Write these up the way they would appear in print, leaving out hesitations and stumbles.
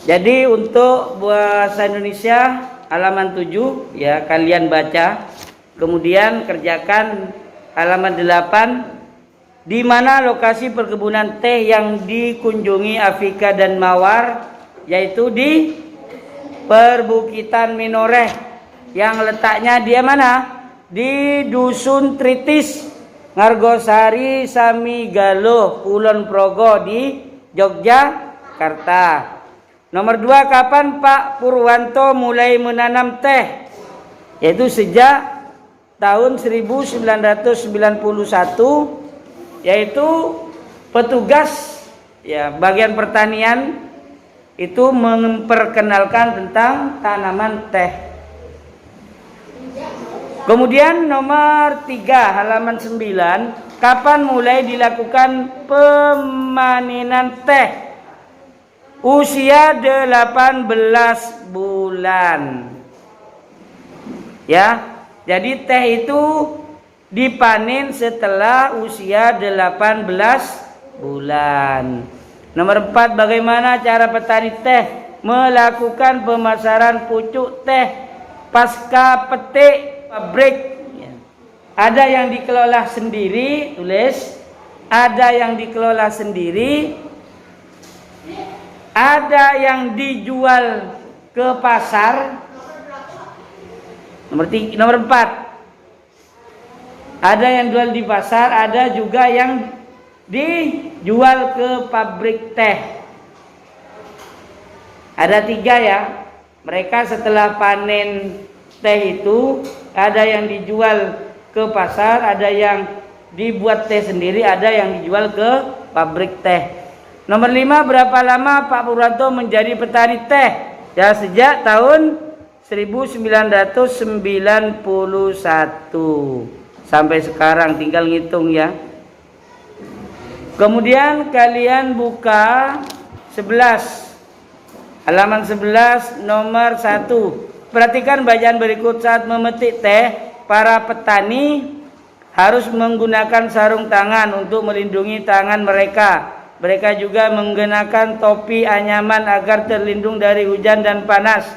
Jadi untuk bahasa Indonesia halaman 7 ya kalian baca. Kemudian kerjakan halaman 8, di mana lokasi perkebunan teh yang dikunjungi Afika dan Mawar, yaitu di Perbukitan Minoreh yang letaknya dia mana? Di Dusun Tritis, Ngargosari, Samigalo, Kulon Progo di Yogyakarta. Nomor 2, kapan Pak Purwanto mulai menanam teh? Yaitu sejak tahun 1991, yaitu petugas ya bagian pertanian itu memperkenalkan tentang tanaman teh. Kemudian nomor 3 halaman 9, kapan mulai dilakukan pemanenan teh? Usia 18 bulan. Ya, jadi teh itu dipanen setelah usia 18 bulan. Nomor 4, bagaimana cara petani teh melakukan pemasaran pucuk teh pasca petik pabrik? Ada yang dikelola sendiri, tulis. Ada yang dikelola sendiri. Ada yang dijual ke pasar. Nomor 4. Ada yang jual di pasar, ada juga yang dijual ke pabrik teh. Ada 3 ya. Mereka setelah panen teh itu ada yang dijual ke pasar, ada yang dibuat teh sendiri, ada yang dijual ke pabrik teh. Nomor 5, berapa lama Pak Purwanto menjadi petani teh? Ya, sejak tahun 1991 sampai sekarang, tinggal ngitung ya. Kemudian kalian buka 11 halaman 11 nomor 1. Perhatikan bacaan berikut. Saat memetik teh, para petani harus menggunakan sarung tangan untuk melindungi tangan mereka. Mereka juga menggunakan topi anyaman agar terlindung dari hujan dan panas.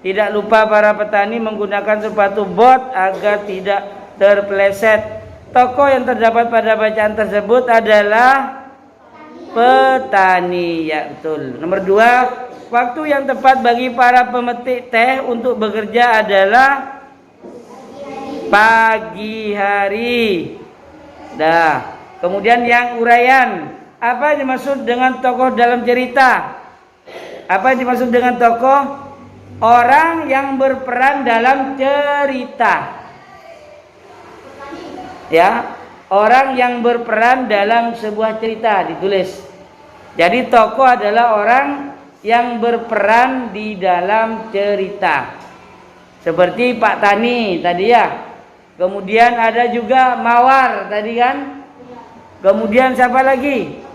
Tidak lupa para petani menggunakan sepatu bot agar tidak terpeleset. Tokoh yang terdapat pada bacaan tersebut adalah petani. Ya, betul. Nomor 2, waktu yang tepat bagi para pemetik teh untuk bekerja adalah pagi hari. Dah. Kemudian yang uraian. Apa yang dimaksud dengan tokoh dalam cerita? Apa yang dimaksud dengan tokoh? Orang yang berperan dalam cerita. Ya, orang yang berperan dalam sebuah cerita ditulis. Jadi tokoh adalah orang yang berperan di dalam cerita. Seperti Pak Tani tadi ya. Kemudian ada juga Mawar tadi kan. Kemudian siapa lagi?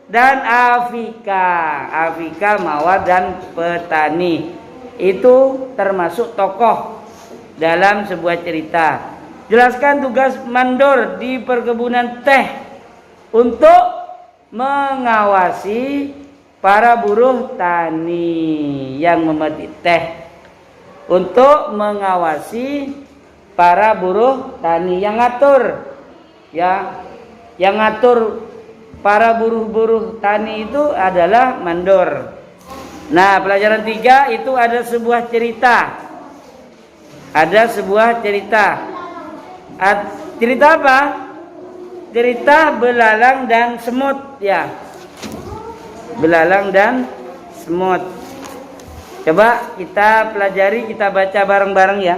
Dan Afika, Mawar dan petani. Itu termasuk tokoh dalam sebuah cerita. Jelaskan tugas mandor di perkebunan teh untuk mengawasi para buruh tani yang memetik teh. Untuk mengawasi para buruh tani yang ngatur ya, yang ngatur para buruh-buruh tani itu adalah mandor. Nah, pelajaran 3 itu ada sebuah cerita. Ada sebuah cerita. Cerita apa? Cerita belalang dan semut ya. Belalang dan semut. Coba kita pelajari, kita baca bareng-bareng ya.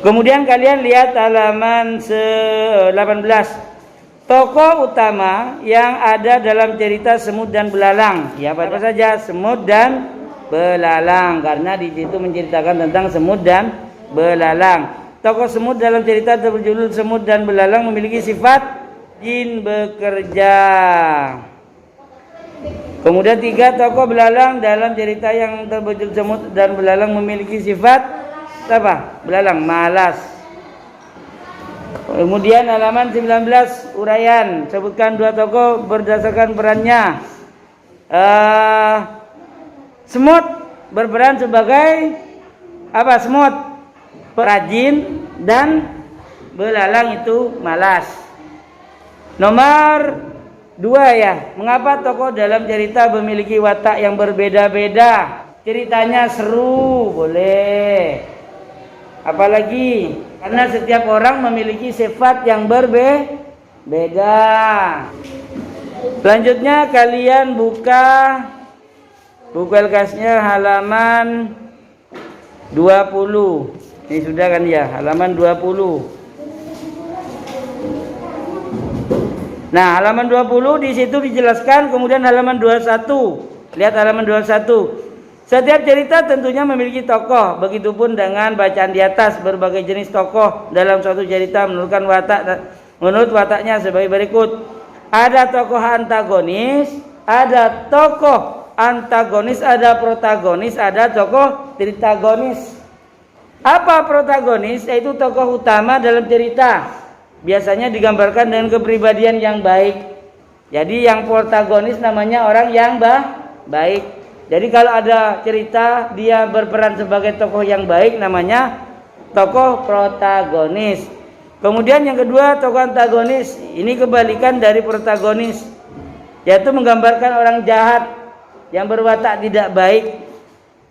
Kemudian kalian lihat halaman 18. Tokoh utama yang ada dalam cerita semut dan belalang. Ya, apa saja? Semut dan belalang. Karena di situ menceritakan tentang semut dan belalang. Tokoh semut dalam cerita berjudul Semut dan Belalang memiliki sifat jin bekerja. Kemudian 3, tokoh belalang dalam cerita yang berjudul Semut dan Belalang memiliki sifat apa? Belalang malas. Kemudian halaman 19 uraian, sebutkan 2 tokoh berdasarkan perannya. Semut berperan sebagai apa? Semut rajin dan belalang itu malas. Nomor 2 ya. Mengapa tokoh dalam cerita memiliki watak yang berbeda-beda? Ceritanya seru, boleh. Apalagi karena setiap orang memiliki sifat yang berbeda. Selanjutnya kalian buka buku LKS-nya halaman 20. Ini sudah kan ya, halaman 20. Nah, halaman 20 di situ dijelaskan, kemudian halaman 21. Lihat halaman 21. Setiap cerita tentunya memiliki tokoh, begitupun dengan bacaan di atas. Berbagai jenis tokoh dalam suatu cerita menurut wataknya sebagai berikut. Ada tokoh antagonis, ada protagonis, ada tokoh tritagonis. Apa protagonis? Yaitu tokoh utama dalam cerita. Biasanya digambarkan dengan kepribadian yang baik. Jadi yang protagonis namanya orang yang baik. Jadi kalau ada cerita dia berperan sebagai tokoh yang baik namanya tokoh protagonis. Kemudian yang kedua tokoh antagonis. Ini kebalikan dari protagonis, yaitu menggambarkan orang jahat yang berwatak tidak baik.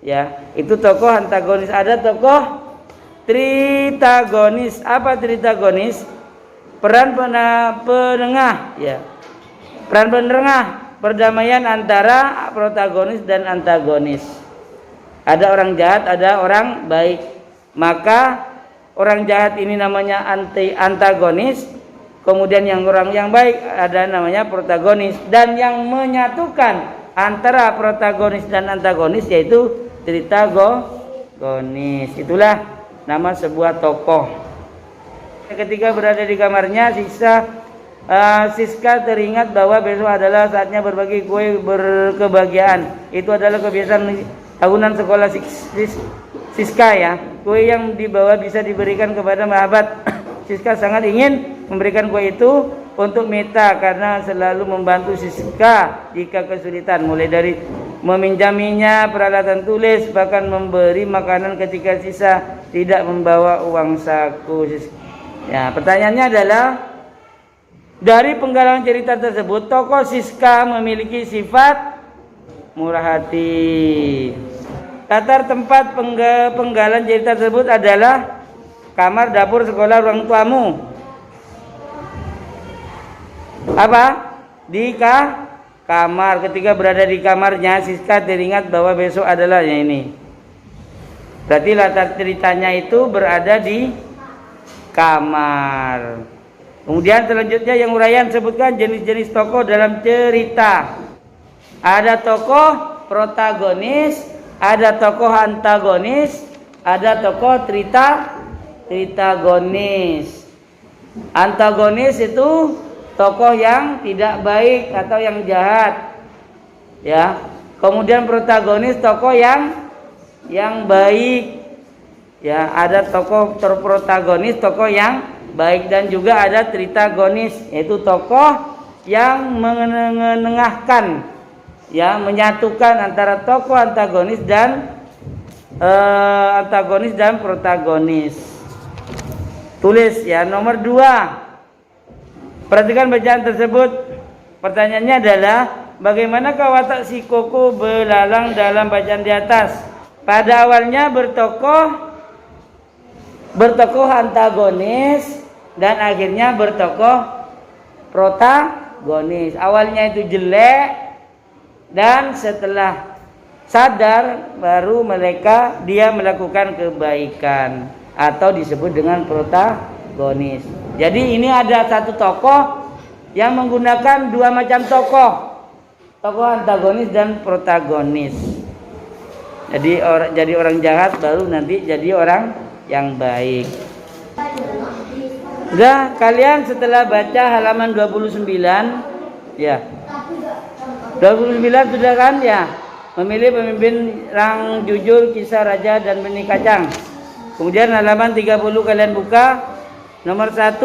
Ya, itu tokoh antagonis. Ada tokoh tritagonis. Apa tritagonis? Peran penengah, ya. Peran penengah, perdamaian antara protagonis dan antagonis. Ada orang jahat, ada orang baik. Maka orang jahat ini namanya antagonis. Kemudian yang orang yang baik ada namanya protagonis. Dan yang menyatukan antara protagonis dan antagonis yaitu tritagonis. Itulah nama sebuah tokoh. Ketika berada di kamarnya, Siska teringat bahwa besok adalah saatnya berbagi kue berkebahagiaan. Itu adalah kebiasaan tahunan sekolah Siska ya. Kue yang dibawa bisa diberikan kepada sahabat. Siska sangat ingin memberikan kue itu untuk Mita karena selalu membantu Siska jika kesulitan. Mulai dari meminjaminya peralatan tulis, bahkan memberi makanan ketika sisa tidak membawa uang saku. Ya, pertanyaannya adalah dari penggalan cerita tersebut, tokoh Siska memiliki sifat murah hati. Latar tempat penggalan cerita tersebut adalah kamar, dapur, sekolah, ruang tamu. Apa? Di kamar. Ketika berada di kamarnya, Siska teringat bahwa besok adalah ini. Berarti latar ceritanya itu berada di kamar. Kemudian selanjutnya yang uraian sebutkan jenis-jenis tokoh dalam cerita. Ada tokoh protagonis, ada tokoh antagonis, ada tokoh tritagonis. Antagonis itu tokoh yang tidak baik atau yang jahat. Ya. Kemudian protagonis tokoh yang baik. Ya, ada tokoh protagonis, tokoh yang baik, dan juga ada tritagonis, yaitu tokoh yang menengahkan, ya, menyatukan antara tokoh antagonis dan protagonis. Tulis ya, nomor 2. Perhatikan bacaan tersebut. Pertanyaannya adalah bagaimanakah watak si Koko belalang dalam bacaan di atas? Pada awalnya bertokoh antagonis dan akhirnya bertokoh protagonis. Awalnya itu jelek dan setelah sadar baru dia melakukan kebaikan atau disebut dengan protagonis. Jadi ini ada satu tokoh yang menggunakan dua macam tokoh antagonis dan protagonis. Jadi orang jahat baru nanti jadi orang yang baik. Udah, kalian setelah baca halaman 29 ya. 29 sudah kan ya? Memilih pemimpin yang jujur, kisah raja dan benih kacang. Kemudian halaman 30 kalian buka. Nomor 1,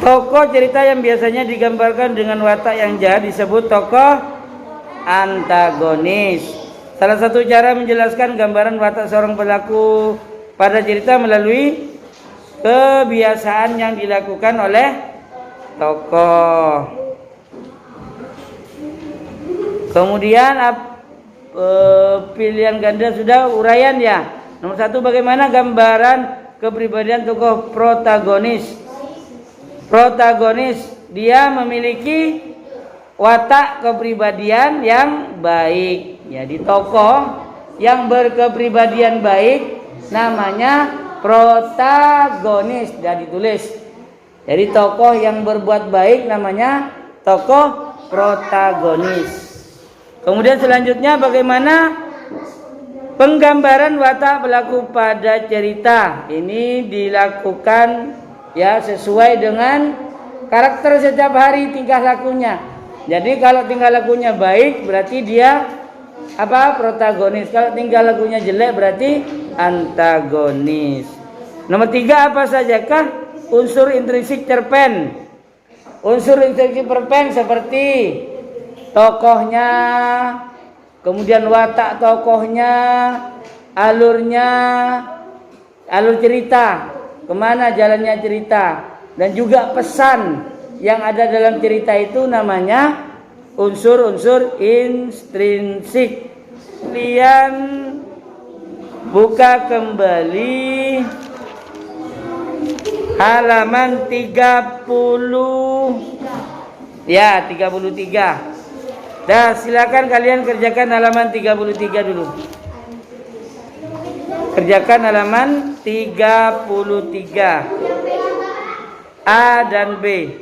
Tokoh cerita yang biasanya digambarkan dengan watak yang jahat disebut tokoh antagonis. Salah satu cara menjelaskan gambaran watak seorang pelaku pada cerita melalui kebiasaan yang dilakukan oleh tokoh. Kemudian pilihan ganda sudah, uraian ya. Nomor 1, bagaimana gambaran kepribadian tokoh protagonis? Protagonis, dia memiliki watak kepribadian yang baik. Jadi tokoh yang berkepribadian baik namanya protagonis, dan ditulis. Jadi tokoh yang berbuat baik namanya tokoh protagonis. Kemudian selanjutnya, bagaimana penggambaran watak pelaku pada cerita? Ini dilakukan ya sesuai dengan karakter setiap hari, tingkah lakunya. Jadi kalau tingkah lakunya baik berarti dia protagonis. Kalau tingkah lakunya jelek berarti antagonis. Nomor 3, apa sajakah unsur intrinsik cerpen? Unsur intrinsik cerpen seperti tokohnya, kemudian watak tokohnya, alurnya, alur cerita, kemana jalannya cerita, dan juga pesan yang ada dalam cerita itu namanya unsur-unsur intrinsik. Kalian buka kembali halaman 30 ya, 33. Dah, silakan kalian kerjakan halaman 33 dulu. Kerjakan halaman 33 A dan B.